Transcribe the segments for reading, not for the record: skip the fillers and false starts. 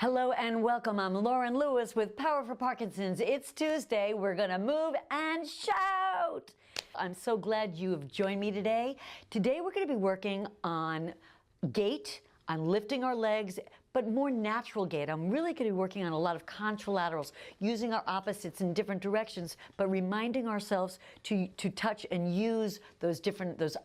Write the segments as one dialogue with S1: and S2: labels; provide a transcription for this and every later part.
S1: Hello and welcome. I'm Lauren Lewis with Power for Parkinson's. It's Tuesday. We're going to move and shout. I'm so glad you have joined me today. Today we're going to be working on gait, on lifting our legs, but more natural gait. I'm really going to be working on a lot of contralaterals, using our opposites in different directions, but reminding ourselves to touch and use those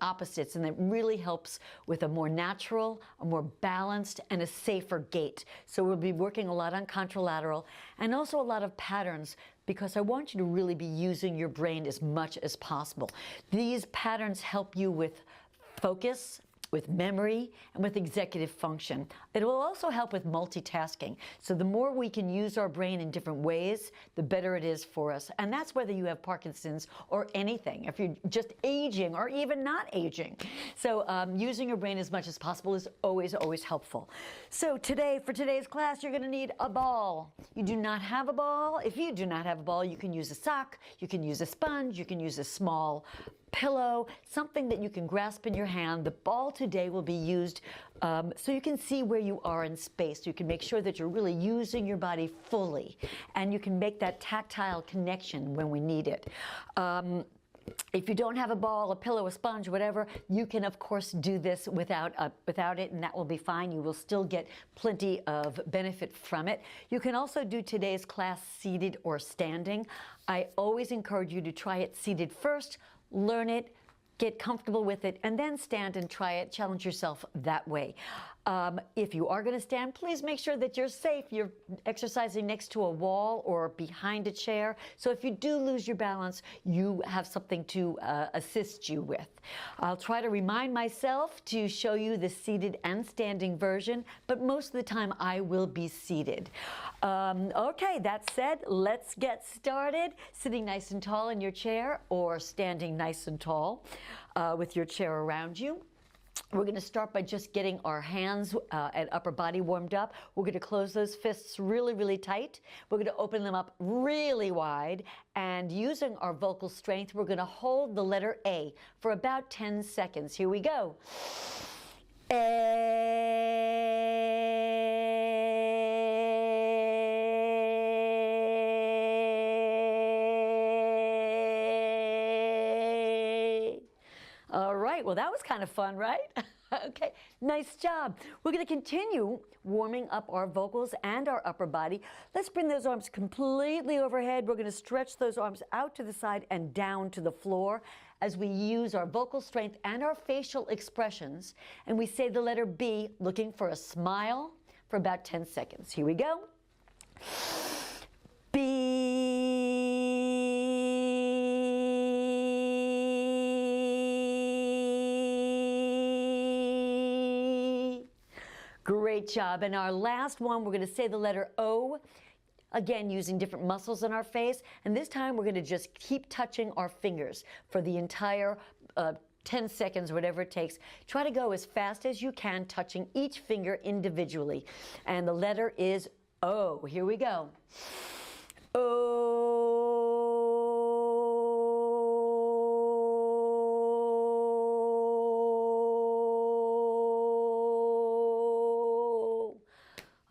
S1: opposites, and that really helps with a more natural, a more balanced, and a safer gait. So we'll be working a lot on contralateral and also a lot of patterns, because I want you to really be using your brain as much as possible. These patterns help you with focus, with memory, and with executive function. It will also help with multitasking. So the more we can use our brain in different ways, the better it is for us. And that's whether you have Parkinson's or anything, if you're just aging or even not aging. So using your brain as much as possible is always, always helpful. So today, for today's class, you're gonna need a ball. You do not have a ball. If you do not have a ball, you can use a sock, you can use a sponge, you can use a small pillow, something that you can grasp in your hand. The ball today will be used so you can see where you are in space. You can make sure that you're really using your body fully, and you can make that tactile connection when we need it. If you don't have a ball, a pillow, a sponge, whatever, you can of course do this without it, and that will be fine. You will still get plenty of benefit from it. You can also do today's class seated or standing. I always encourage you to try it seated first, learn it, get comfortable with it, and then stand and try it. Challenge yourself that way. If you are going to stand, please make sure that you're safe. You're exercising next to a wall or behind a chair. So if you do lose your balance, you have something to assist you with. I'll try to remind myself to show you the seated and standing version, but most of the time I will be seated. Okay, that said, let's get started. Sitting nice and tall in your chair, or standing nice and tall with your chair around you. We're going to start by just getting our hands and upper body warmed up. We're going to close those fists really, really tight. We're going to open them up really wide, and using our vocal strength, we're going to hold the letter A for about 10 seconds. Here we go. All right, well, that was kind of fun, right? Okay, nice job. We're going to continue warming up our vocals and our upper body. Let's bring those arms completely overhead. We're going to stretch those arms out to the side and down to the floor as we use our vocal strength and our facial expressions. And we say the letter B, looking for a smile, for about 10 seconds. Here we go. B. Great job. And our last one, we're going to say the letter O, again using different muscles in our face. And this time we're going to just keep touching our fingers for the entire 10 seconds, whatever it takes. Try to go as fast as you can, touching each finger individually. And the letter is O. Here we go. O.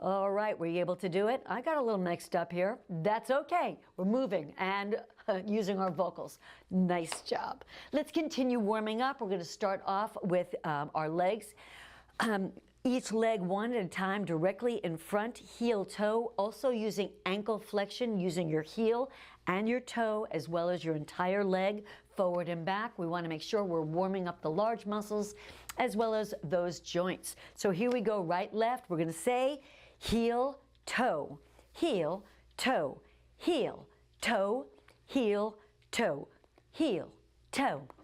S1: All right, were you able to do it? I got a little mixed up here. That's okay. We're moving and using our vocals. Nice job. Let's continue warming up. We're going to start off with our legs. Each leg one at a time, directly in front, heel toe, also using ankle flexion, using your heel and your toe as well as your entire leg forward and back. We want to make sure we're warming up the large muscles as well as those joints. So here we go, right, left. We're going to say heel, toe, heel, toe, heel, toe, heel, toe, heel, toe,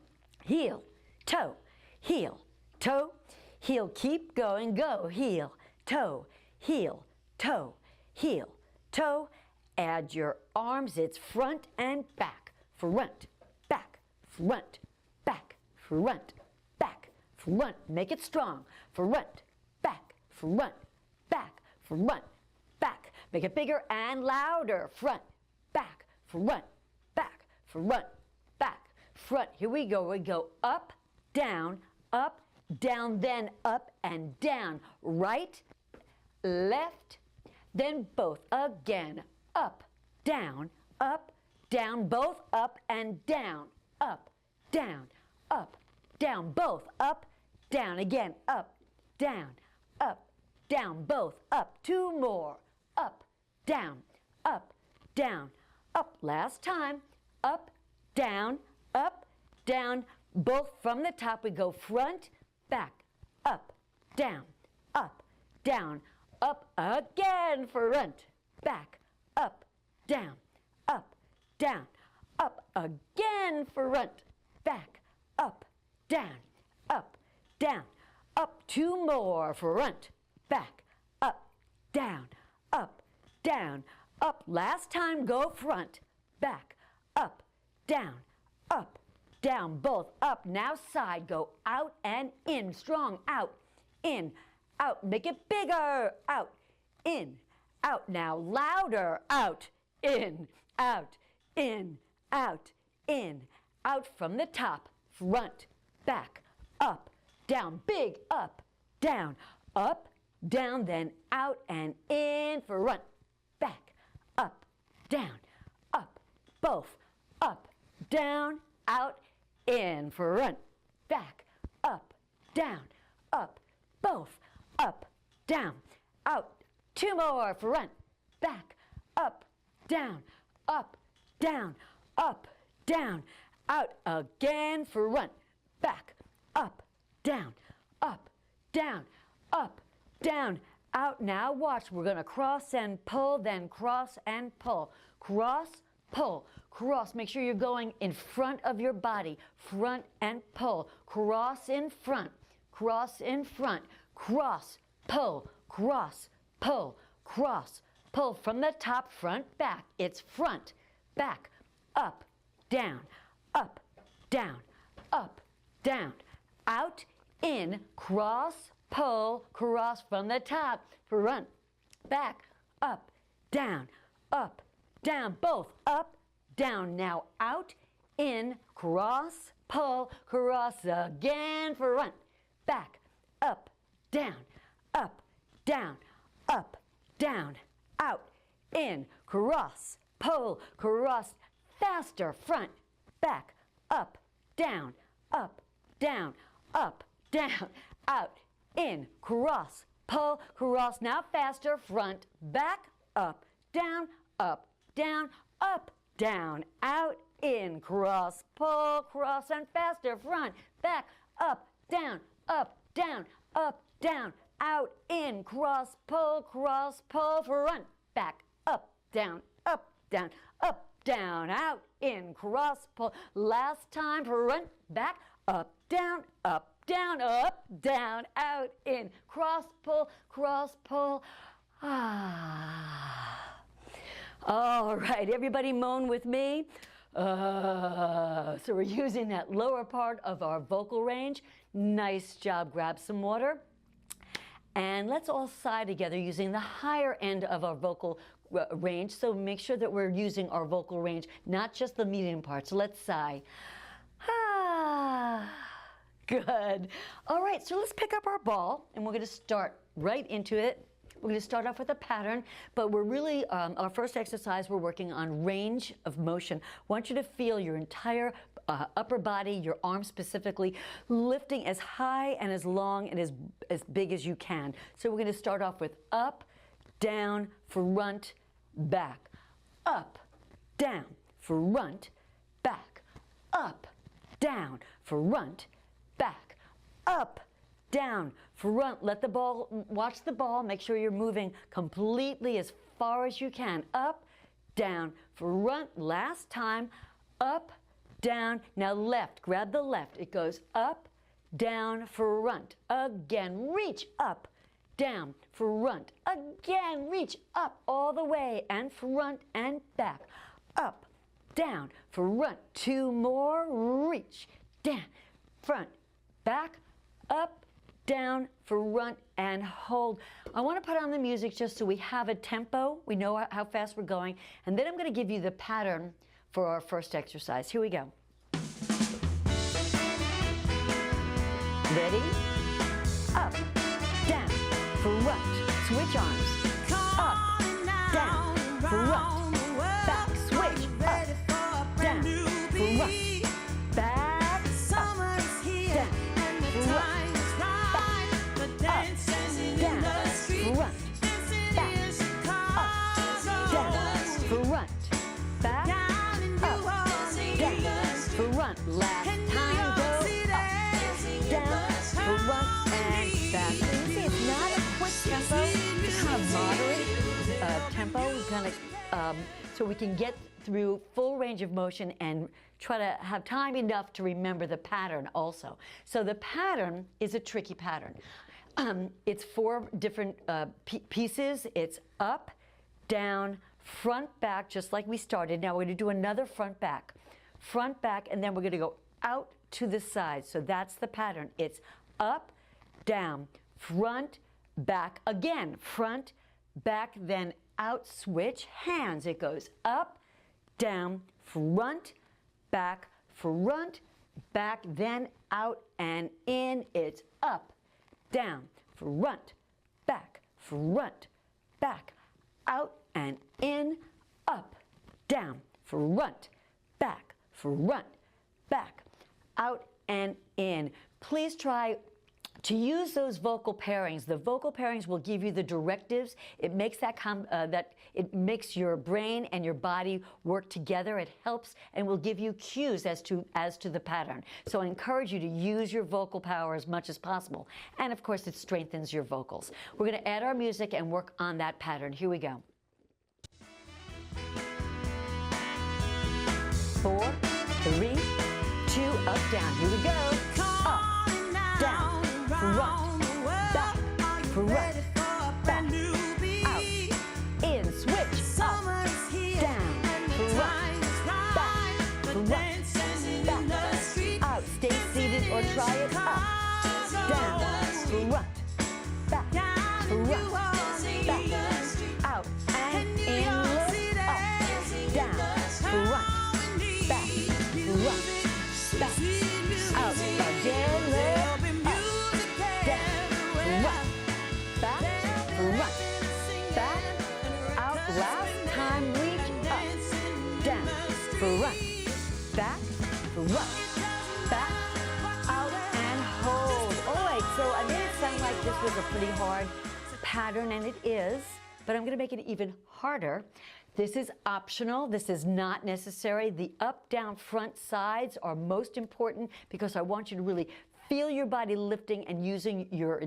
S1: heel, toe, heel, toe, heel. Keep going, go, heel, toe, heel, toe, heel, toe. Add your arms, it's front and back, front, back, front, back, front, back, front. Make it strong, front, back, front, back, front, back. Make it bigger and louder, front, back, front, back, front, back, front. Here we go, up, down, then up and down. Right, left, then both again, up, down, both up and down, up, down, both up, down, again, up, down, both up, 2 more, up, down, up, last time, up, down, both from the top we go front, back, up, down, up again, front, back, up, down, up again, front, back, up, down, up, 2 more, front, back, up, down, up, last time, go front, back, up, down, both up, now side, go out and in, strong, out, in, out, make it bigger, out, in, out, now louder, out, in, out, in, out, in, out from the top, front, back, up, down, big, up, down, then out and in, front, back, up, down, up, both, up, down, out, in, front, back, up, down, up, both, up, down, out, 2 more, front, back, up, down, out again, front, back, up, down, out. Now watch, we're going to cross and pull, then cross and pull, cross, pull, cross. Make sure you're going in front of your body, front and pull, cross in front, cross, pull, cross, pull from the top, front, back. It's front, back, up, down, out, in, cross, pull, cross from the top, front, back, up, down, both up, down, now out, in, cross, pull, cross again, front, back, up, down, out, in, cross, pull, cross, faster, front, back, up, down, out, in, cross, pull, cross, now faster, front, back, up, down, out, in, cross, pull, cross, and faster, front, back, up, down, out, in, cross, pull, front, back, up, down, out, in, cross, pull, last time, front, back, up, down, out, in, cross, pull, All right, everybody moan with me. So we're using that lower part of our vocal range. Nice job, grab some water. And let's all sigh together using the higher end of our vocal range. So make sure that we're using our vocal range, not just the medium part. So let's sigh. Good. All right, so let's pick up our ball, and we're going to start right into it. We're going to start off with a pattern, but we're really, our first exercise, we're working on range of motion. I want you to feel your entire upper body, your arms specifically, lifting as high and as long and as big as you can. So we're going to start off with up, down, front, back. Up, down, front, back. Up, down, front, back. Up, down, front. Let the ball, watch the ball. Make sure you're moving completely as far as you can. Up, down, front. Last time. Up, down. Now left. Grab the left. It goes up, down, front. Again. Reach up, down, front. Again. Reach up all the way and front and back. Up, down, front. 2 more. Reach, down, front, back, up, down, front, and hold. I want to put on the music just so we have a tempo. We know how fast we're going. And then I'm going to give you the pattern for our first exercise. Here we go. Ready? Up, down, front. Switch arms. Up, kind of, so we can get through full range of motion and try to have time enough to remember the pattern also. So the pattern is a tricky pattern. It's 4 different pieces. It's up, down, front, back, just like we started. Now we're going to do another front, back, and then we're going to go out to the side. So that's the pattern. It's up, down, front, back, again, front, back, then out, switch, hands. It goes up, down, front, back, then out and in. It's up, down, front, back, out and in, up, down, front, back, out and in. Please try to use those vocal pairings. The vocal pairings will give you the directives. It makes it makes your brain and your body work together. It helps and will give you cues as to the pattern. So I encourage you to use your vocal power as much as possible. And of course, it strengthens your vocals. We're going to add our music and work on that pattern. Here we go. 4, 3, 2, up, down. Here we go. Up, down, front, back, out, in, switch, up, down, front, back, out. Stay seated or try it. Up, down, front, back, out and in, lift, up, down, front, back, out, again, lift, back, out, last time, reach up, down, front, back, out, and hold. All right, so I made it sound like this was a pretty hard pattern, and it is, but I'm going to make it even harder. This is optional. This is not necessary. The up, down, front, sides are most important because I want you to really feel your body lifting and using your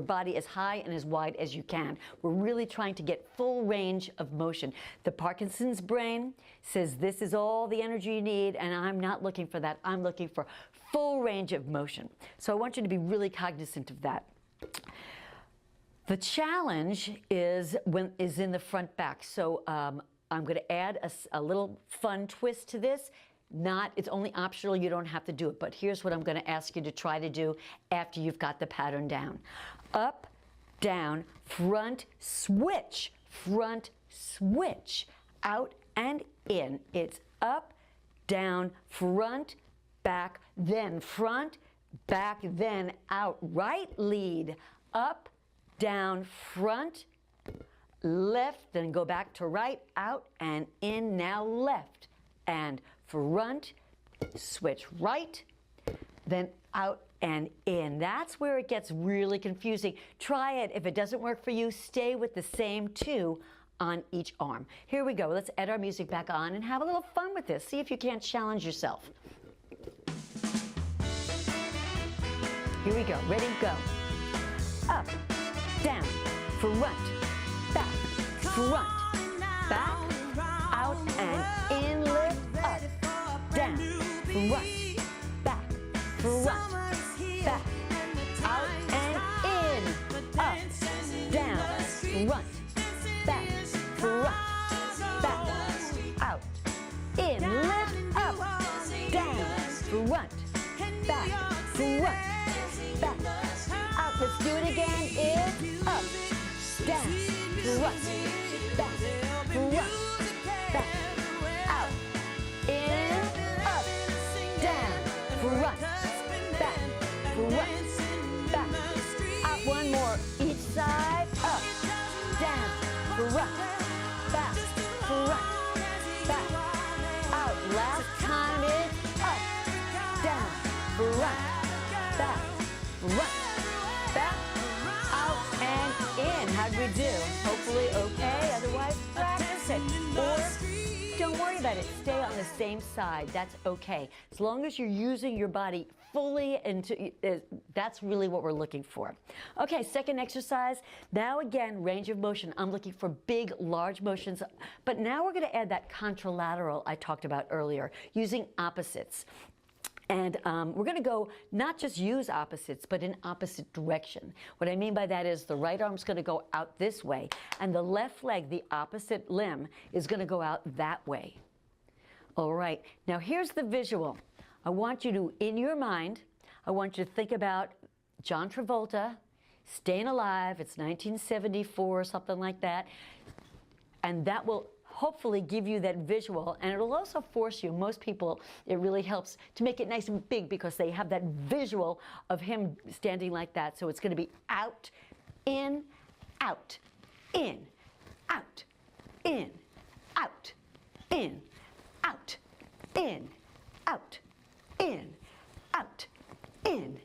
S1: body as high and as wide as you can. We're really trying to get full range of motion. The Parkinson's brain says this is all the energy you need, and I'm not looking for that. I'm looking for full range of motion. So I want you to be really cognizant of that. The challenge is in the front back. So I'm going to add a little fun twist to this. It's only optional, you don't have to do it, but here's what I'm going to ask you to try to do after you've got the pattern down. Up, down, front, switch, out and in. It's up, down, front, back, then out. Right lead, up, down, front, left, then go back to right, out and in. Now left and front, switch right, then out and in. That's where it gets really confusing. Try it. If it doesn't work for you, stay with the same 2 on each arm. Here we go. Let's add our music back on and have a little fun with this. See if you can't challenge yourself. Here we go. Ready, go. Up, down, front, back, out and in, lift, up, down, front, back, out and in, up, down, front, back, out, in, lift, up, down, front, back, out. Let's do it again. It's up, down, front, back, out, in, up, down, front, back, out. One more. Each side. Up, down, front, back, out. Last time is up, down, front, back, out and in. How'd we do? Hopefully okay. Otherwise, practice it. Or don't worry about it. Stay on the same side. That's okay. As long as you're using your body fully into, that's really what we're looking for. Okay, second exercise. Now again, range of motion. I'm looking for big, large motions, but now we're going to add that contralateral I talked about earlier, using opposites. And we're going to go not just use opposites, but in opposite direction. What I mean by that is the right arm's going to go out this way, and the left leg, the opposite limb, is going to go out that way. All right, now here's the visual. I want you to, in your mind, I want you to think about John Travolta, Staying Alive. It's 1974 or something like that. And that will hopefully give you that visual, and it'll also force you, most people, it really helps to make it nice and big because they have that visual of him standing like that. So it's going to be out, in, out, in, out, in, out, in, out, in, out, in, out, in,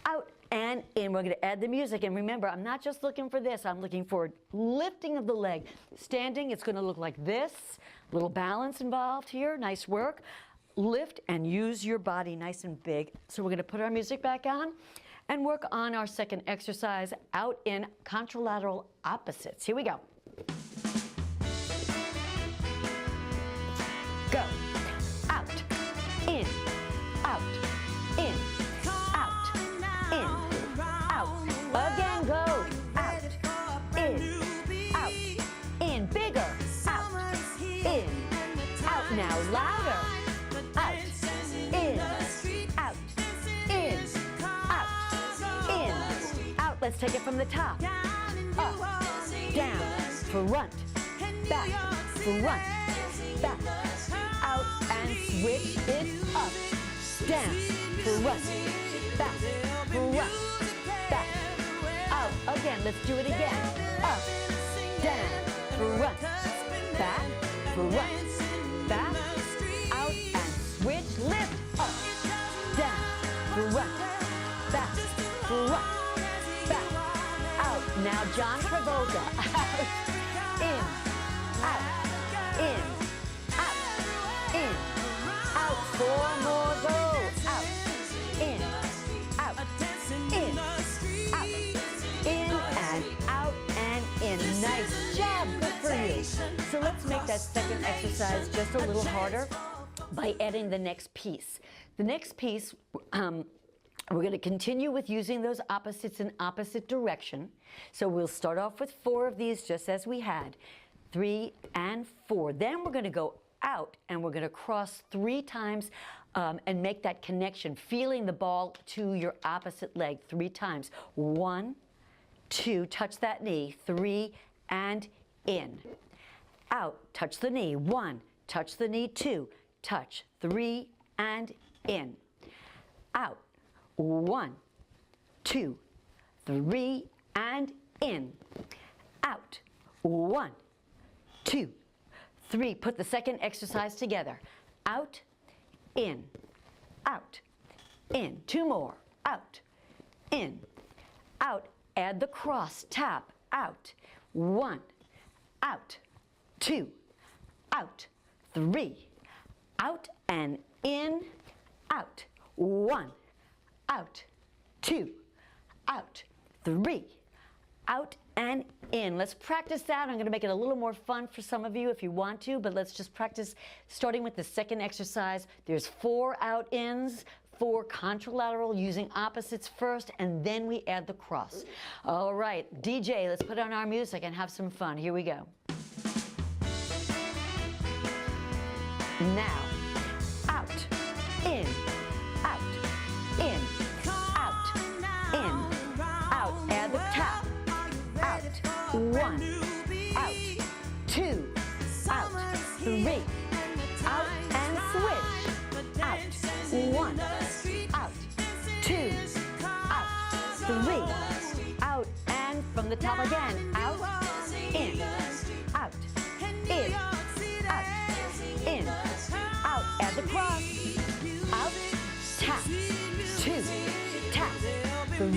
S1: out, and in. We're going to add the music, and remember, I'm not just looking for this, I'm looking for lifting of the leg. Standing, it's going to look like this. A little balance involved here. Nice work. Lift and use your body nice and big. So we're going to put our music back on and work on our second exercise, out in contralateral opposites. Here we go. Go. Out, in, out, in, out, in, out. Again, go. Out, in, out, in. Bigger. Out, in, out. Now louder. Out, in, out, in, out, in, out. Let's take it from the top. Up, down, front, back, front, back, out, and switch it up, down, front, back, back, out. Again, let's do it again. Up, down, front, back, out, and switch, lift, up, down, front, back, out. Now John Travolta, out, in, out, in, out, four more, go, out, in, out, in, out, in, and out, and in. Nice job, good for you. So let's make that second exercise just a little harder by adding the next piece. The next piece, we're going to continue with using those opposites in opposite direction. So we'll start off with 4 of these just as we had, 3 and 4. Then we're going to go out and we're going to cross 3 times and make that connection, feeling the ball to your opposite leg 3 times. 1, 2, touch that knee, 3, and in. Out, touch the knee, 1, touch the knee, 2, touch, 3, and in. Out, 1, 2, 3, and in. Out, 1, 2, 3. Put the second exercise together. Out, in, out, in. 2 more. Out, in, out. Add the cross, tap, out. 1, out, 2, out, 3, out, and in, out. 1, out, 2, out, 3, out, and in. Let's practice that. I'm going to make it a little more fun for some of you if you want to, but let's just practice starting with the second exercise. There's 4 out-ins, 4 contralateral using opposites first, and then we add the cross. All right, DJ, let's put on our music and have some fun. Here we go. Now, out, in, out, in, out, in, out. Add the tap. Out, 1, out, 2, out, 3, out, and switch. Out, 1, out, 2, out, 3, out, and from the top again. Out, in, out, in, out, in, out. Add the cross. Out, tap, 2, tap, 3,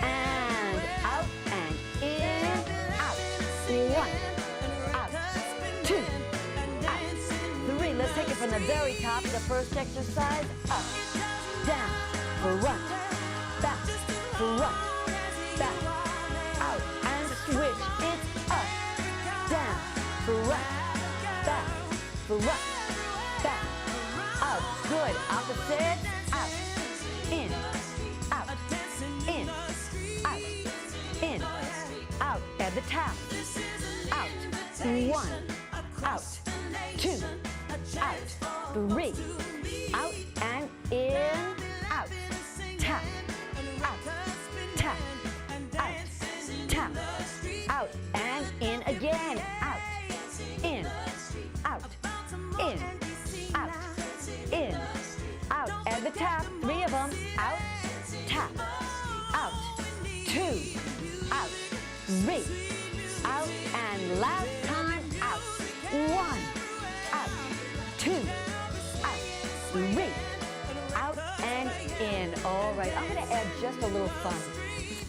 S1: and out, and in, out. 1, out, 2, out, 3. Let's take it from the very top of the first exercise. Up, down, front, back, front, back, out, and switch. It's up, down, front, back, front, back, out. Good. Opposite, out, in, out, in, out, in, out. And the tap, out, 1, out, 2, out, 3, out and in, out, tap, out, tap, out, tap, out and in again, out, in, out, in, out, in, out, and the tap, 3 of them, out, tap, out, 2, out, 3, out, and last time, out, 1, out, 2, out, 3, out and in. All right, I'm going to add just a little fun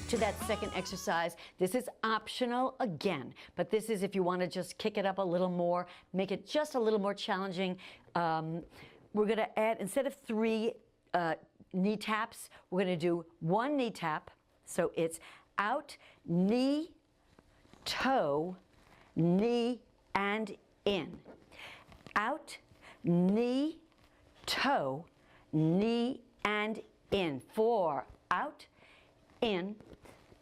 S1: to that second exercise. This is optional again, but this is if you want to just kick it up a little more, make it just a little more challenging. We're going to add, instead of 3 knee taps, we're going to do 1 knee tap. So it's out, knee, toe, knee, and in. Out, knee, toe, knee, and in. 4, out, in,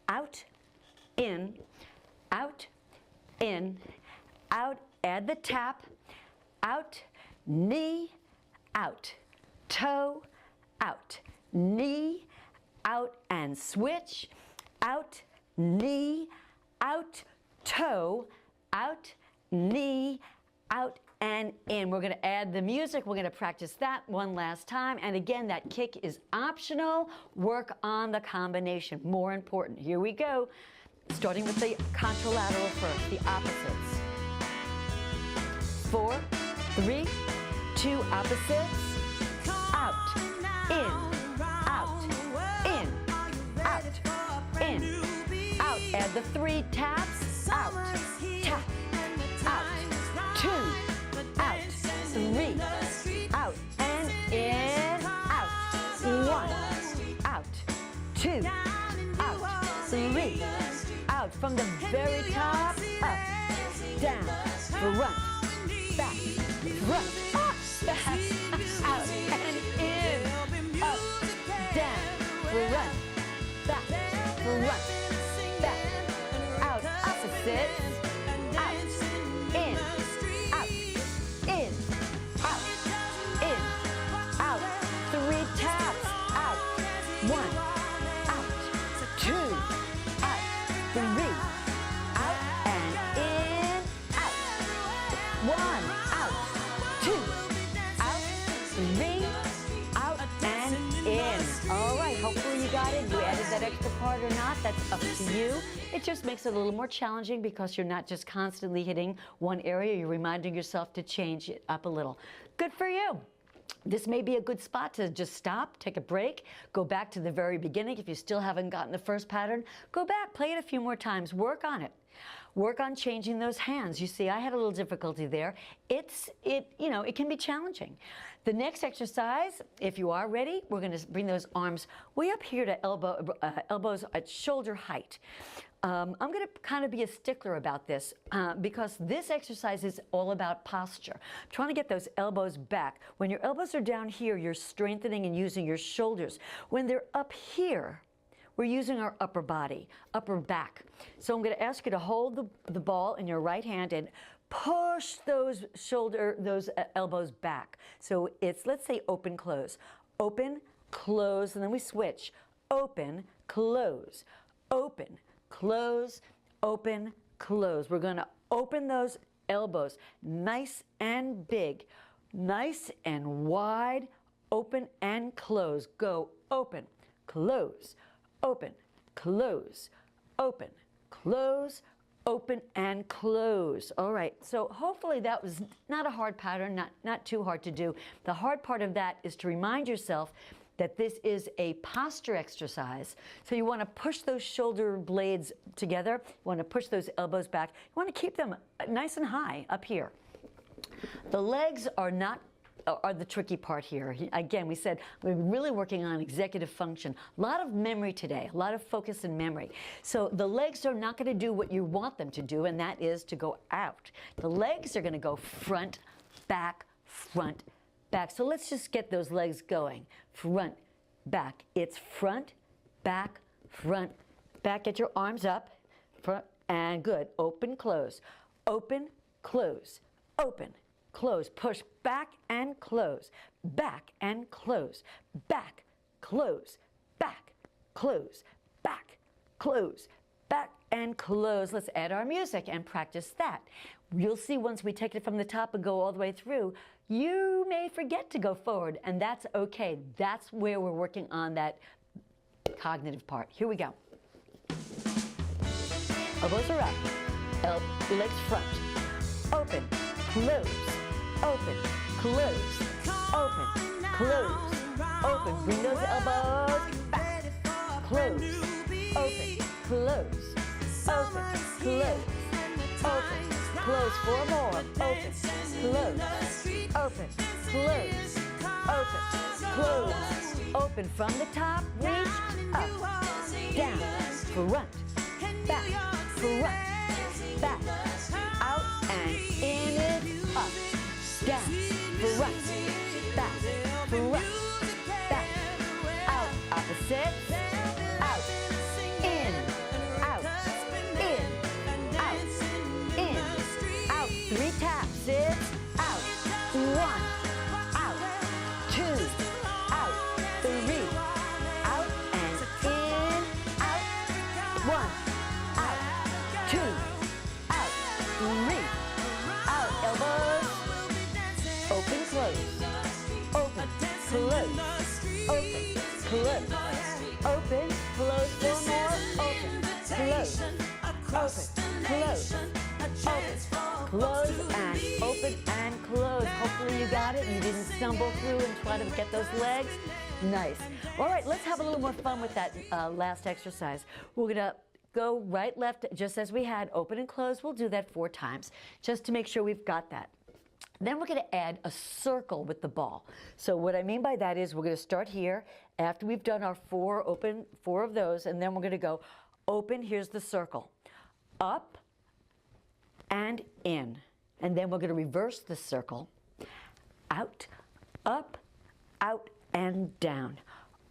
S1: out, in, out, in, out. Add the tap, out, knee, out, toe, out, knee, out, and switch, out, knee, out, toe, out, knee, out, and in. We're going to add the music. We're going to practice that one last time. And again, that kick is optional. Work on the combination. More important. Here we go. Starting with the contralateral first, the opposites. 4, 3, 2 opposites. Out, in, out, in, out, in, out. Add the 3 taps. Out, tap, out, 2, out, 3, out, and in, out, 1, out, 2, out, 3, out. From the very top, up, down, front, back, front, up, back, out, and in, up, down, front, back, back, out, opposite, out, in, out, in, out, in, out. 3 taps, out, 1, out, 2, out, 3, out, and in, out, 1, out, 2, out, 3, out, and in. All right, hopefully you got it. You added that extra part or not, that's up to you. It just makes it a little more challenging because you're not just constantly hitting one area, you're reminding yourself to change it up a little. Good for you. This may be a good spot to just stop, take a break, go back to the very beginning. If you still haven't gotten the first pattern, go back, play it a few more times, work on it. Work on changing those hands. You see, I had a little difficulty there. It can be challenging. The next exercise, if you are ready, we're going to bring those arms way up here to elbows at shoulder height. I'm going to kind of be a stickler about this because this exercise is all about posture. I'm trying to get those elbows back. When your elbows are down here, you're strengthening and using your shoulders. When they're up here, we're using our upper body, upper back. So I'm going to ask you to hold the ball in your right hand and push those elbows back. So it's, let's say, open, close, and then we switch. Open, close, open, close, open, close. We're going to open those elbows nice and big, nice and wide, open and close. Go open, close, open, close, open, close, open, and close. All right, so hopefully that was not a hard pattern, not too hard to do. The hard part of that is to remind yourself that this is a posture exercise. So you want to push those shoulder blades together. You want to push those elbows back. You want to keep them nice and high up here. The legs are not are the tricky part here. Again, we said we're really working on executive function. A lot of memory today, a lot of focus and memory. So the legs are not going to do what you want them to do, and that is to go out. The legs are going to go front, back, front, back. So let's just get those legs going. Front, back. It's front, back, front, back. Get your arms up, front, and good. Open, close, open, close, open, close. Push back and close, back and close, back, close, back, close, back, close, back and close. Let's add our music and practice that. You'll see once we take it from the top and go all the way through, you may forget to go forward, and that's okay. That's where we're working on that cognitive part. Here we go. Elbows are up, legs front, open, close, open, close, open, close, open. Bring those elbows back, close, open, close, open, close, open, close. 4 more. Open, close, open, close, open, close. Open from the top, reach up, down, front, back, front, back, out and in it, up, down, front, back, out, opposite, out, in, out, in, out, in, out. 3 taps, it's out, 1, out, 2, out, 3, out and in, out, 1, out, 2, out, 3, out, elbows, open, close, open, close, open, close, open, close. 4 more. Open, close, open, close, open, close, and open and close. Hopefully you got it and you didn't stumble through and try to get those legs. Nice. All right, let's have a little more fun with that last exercise. We're going to go right, left, just as we had, open and close. We'll do that 4 times, just to make sure we've got that. Then we're going to add a circle with the ball. So what I mean by that is we're going to start here after we've done our 4 of those, and then we're going to go open. Here's the circle. Up and in. And then we're going to reverse the circle. Out, up, out, and down.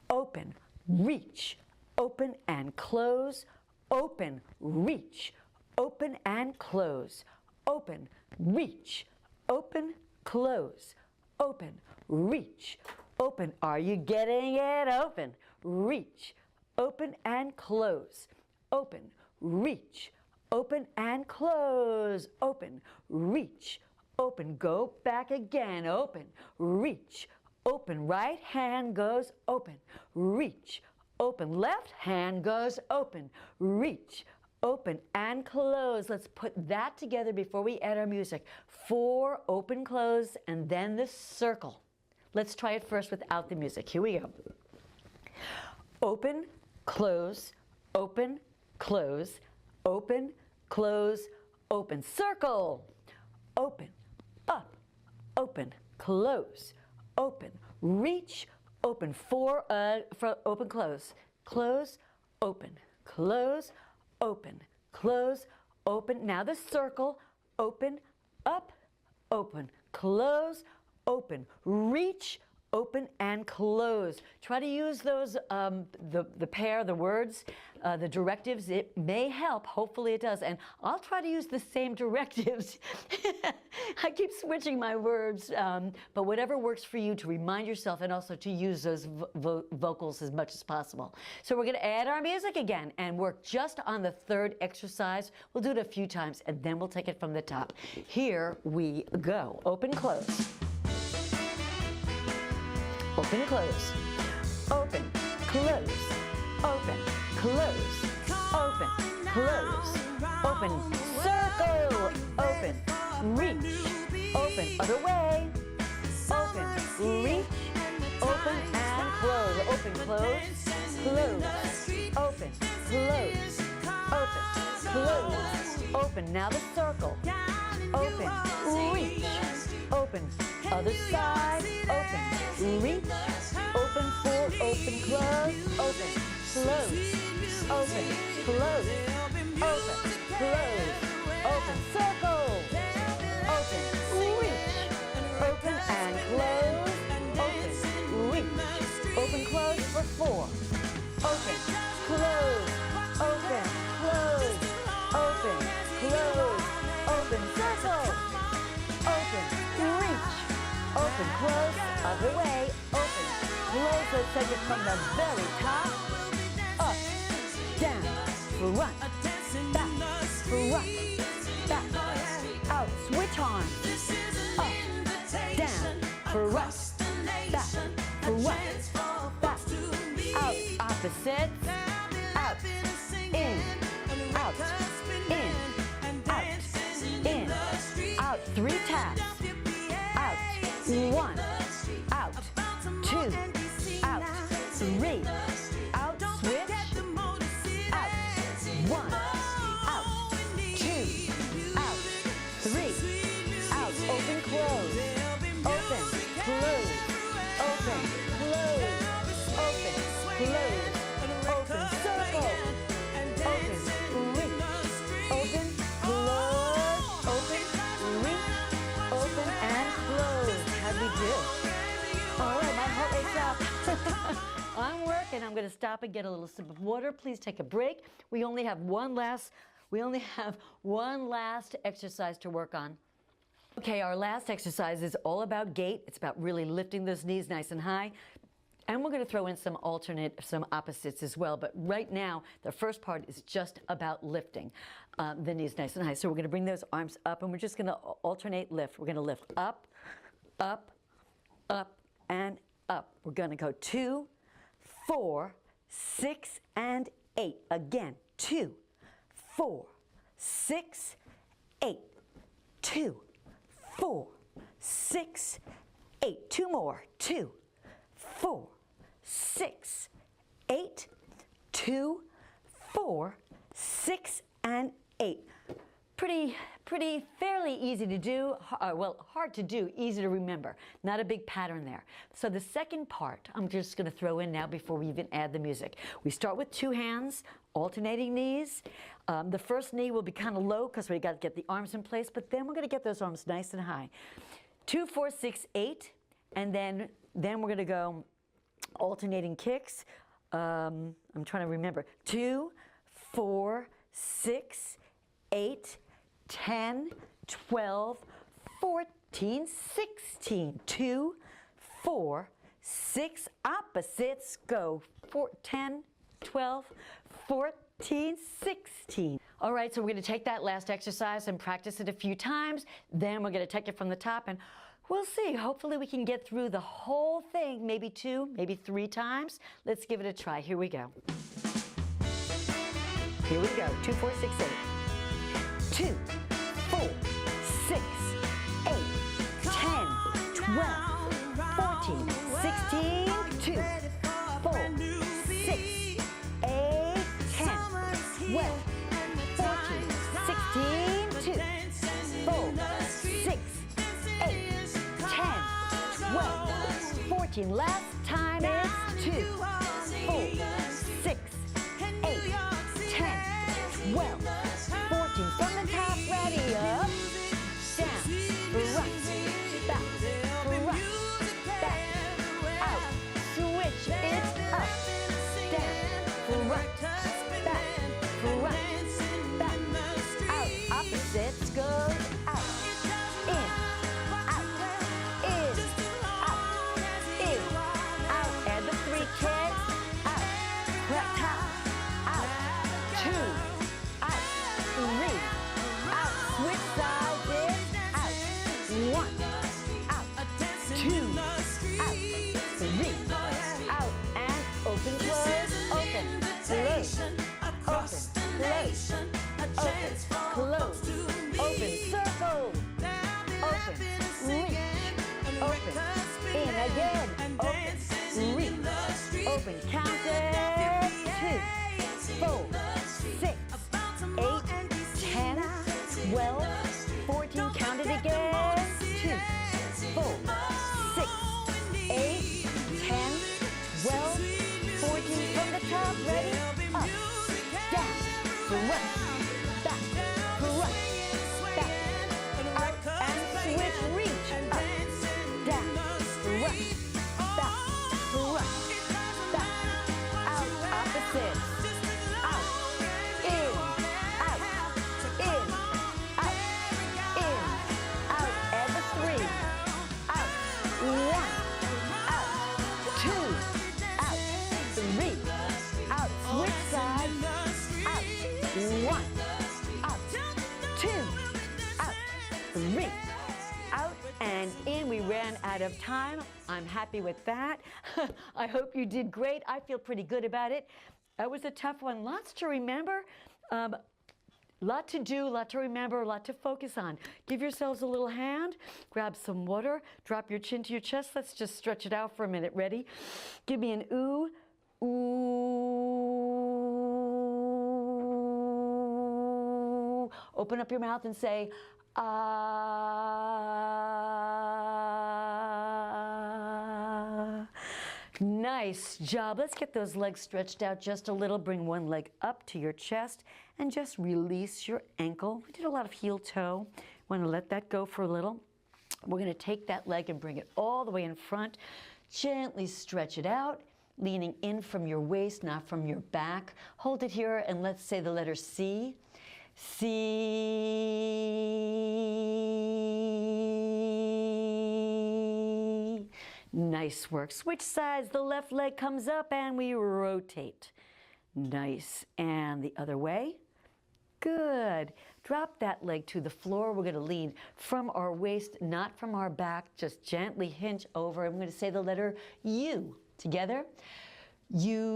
S1: Open, reach, open and close, open, reach, open and close, open, reach, open, close, open, reach, open. Are you getting it? Open, reach, open and close, open, reach, open and close, open, reach, open. Go back again, open, reach, open. Right hand goes open, reach, open. Left hand goes open, reach, open and close. Let's put that together before we add our music. 4 open, close, and then the circle. Let's try it first without the music. Here we go. Open, close, open, close, open, close, open. Circle. Open, up, open, close, open, reach, open. 4 open, close, close, open, close, open, close, open. Now the circle. Open, up, open, close, open, reach, open and close. Try to use those, the pair, the words, the directives. It may help. Hopefully it does. And I'll try to use the same directives. I keep switching my words, but whatever works for you to remind yourself and also to use those vocals as much as possible. So we're going to add our music again and work just on the 3rd exercise. We'll do it a few times and then we'll take it from the top. Here we go. Open, close. Open, close, open, close, open, close, open, close, open, circle, open, reach, open, other way, open, reach, open and close, open, close, close, open, close, open, close, open. Now the circle, open, reach, open. Other side, open, reach, open, full, open, close, open, close, open, close, open, close, open, circle, open, reach, open and close, open, reach, open, close for 4, open, close, open, close, open, close, open, circle, open, reach, open, close, other way, open, close. Let's take it from the very top, up, down, front, back, front, back, out, switch arms, up, down, front, back, front, back, out, opposites, out, in, out, in, out, 3 taps, out, 1, out, 2, out, 3, out, switch, out, 1, out, 2, out, 3, out, open, close, open, close, open, close, open, close, open, circle, open, reach, open, close, open, reach, open, and close. How'd we do? All right, my heart rate's up. I'm working. I'm going to stop and get a little sip of water. Please take a break. We only have one last exercise to work on. Okay, our last exercise is all about gait. It's about really lifting those knees nice and high. And we're going to throw in some opposites as well. But right now, the first part is just about lifting the knees nice and high. So we're going to bring those arms up, and we're just going to alternate lift. We're going to lift up, up, up, and up. We're going to go 2, 4, 6, and 8. Again, 2, 4, 6, 8. 2, 4, 6, 8. 2 more. 2, 4, 6, 8. 2, 4, 6, and 8. Fairly easy to do, well, hard to do, easy to remember. Not a big pattern there. So the second part, I'm just going to throw in now before we even add the music. We start with 2 hands, alternating knees. The first knee will be kind of low because we got to get the arms in place, but then we're going to get those arms nice and high. 2, 4, 6, 8, and then we're going to go alternating kicks. I'm trying to remember. 2, 4, 6, 8, 10, 12, 14, 16. 2, 4, 6, opposites, go. 10, 12, 14, 16. All right, so we're going to take that last exercise and practice it a few times. Then we're going to take it from the top, and we'll see. Hopefully we can get through the whole thing, maybe 2, maybe 3 times. Let's give it a try. Here we go. Here we go. 2, 4, 6, 8. 2, 4, 6, 8, 10, 12, 14, 16, 2, 4, 6, 8, 10, 12, 14, 16, 2, 4, 6, 8, 10, 12, 14. Last time is 2, 4, 6, 8, 10, 12, 14. From the top, ready, up, down, front, back, back, out, switch, it's up, down, front, back, out, opposites, goes out, in, out, in, out, in, 3. Out and in. We ran out of time. I'm happy with that. I hope you did great. I feel pretty good about it. That was a tough one. Lots to remember. Lot to do, lot to remember, a lot to focus on. Give yourselves a little hand, grab some water, drop your chin to your chest. Let's just stretch it out for a minute. Ready? Give me an ooh, ooh. Open up your mouth and say, ah. Nice job. Let's get those legs stretched out just a little. Bring one leg up to your chest and just release your ankle. We did a lot of heel toe. Want to let that go for a little. We're going to take that leg and bring it all the way in front. Gently stretch it out, leaning in from your waist, not from your back. Hold it here and let's say the letter C. C. Nice work. Switch sides. The left leg comes up and we rotate. Nice. And the other way. Good. Drop that leg to the floor. We're going to lean from our waist, not from our back. Just gently hinge over. I'm going to say the letter U. Together. U.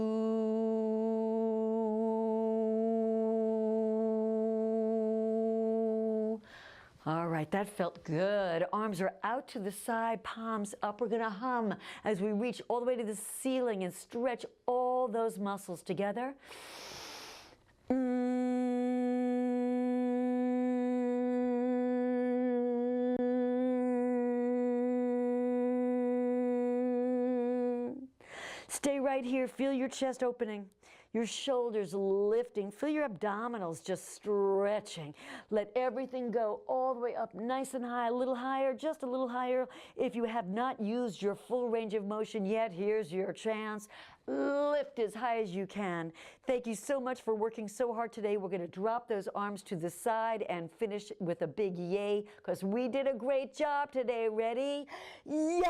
S1: All right, that felt good. Arms are out to the side, palms up. We're going to hum as we reach all the way to the ceiling and stretch all those muscles together. Stay right here. Feel your chest opening, your shoulders lifting. Feel your abdominals just stretching. Let everything go all the way up nice and high, a little higher, just a little higher. If you have not used your full range of motion yet, here's your chance. Lift as high as you can. Thank you so much for working so hard today. We're going to drop those arms to the side and finish with a big yay because we did a great job today. Ready? Yay!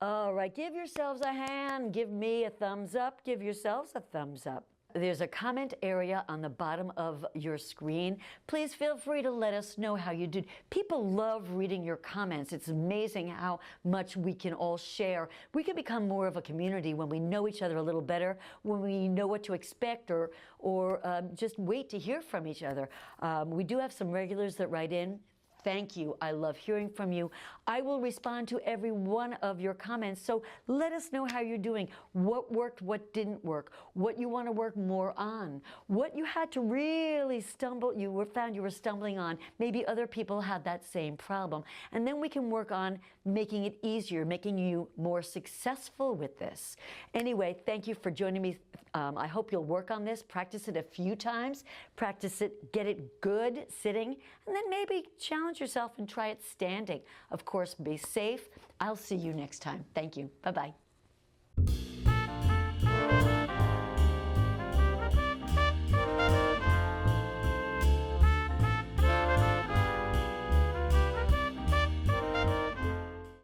S1: All right, give yourselves a hand. Give me a thumbs up. Give yourselves a thumbs up. There's a comment area on the bottom of your screen. Please feel free to let us know how you did. People love reading your comments. It's amazing how much we can all share. We can become more of a community when we know each other a little better, when we know what to expect or just wait to hear from each other. We do have some regulars that write in. Thank you. I love hearing from you. I will respond to every one of your comments. So let us know how you're doing. What worked, what didn't work, what you want to work more on, what you had to really found you were stumbling on. Maybe other people had that same problem. And then we can work on making it easier, making you more successful with this. Anyway, thank you for joining me. I hope you'll work on this, practice it a few times, practice it, get it good sitting, and then maybe challenge yourself and try it standing. Of course, be safe. I'll see you next time. Thank you. Bye-bye.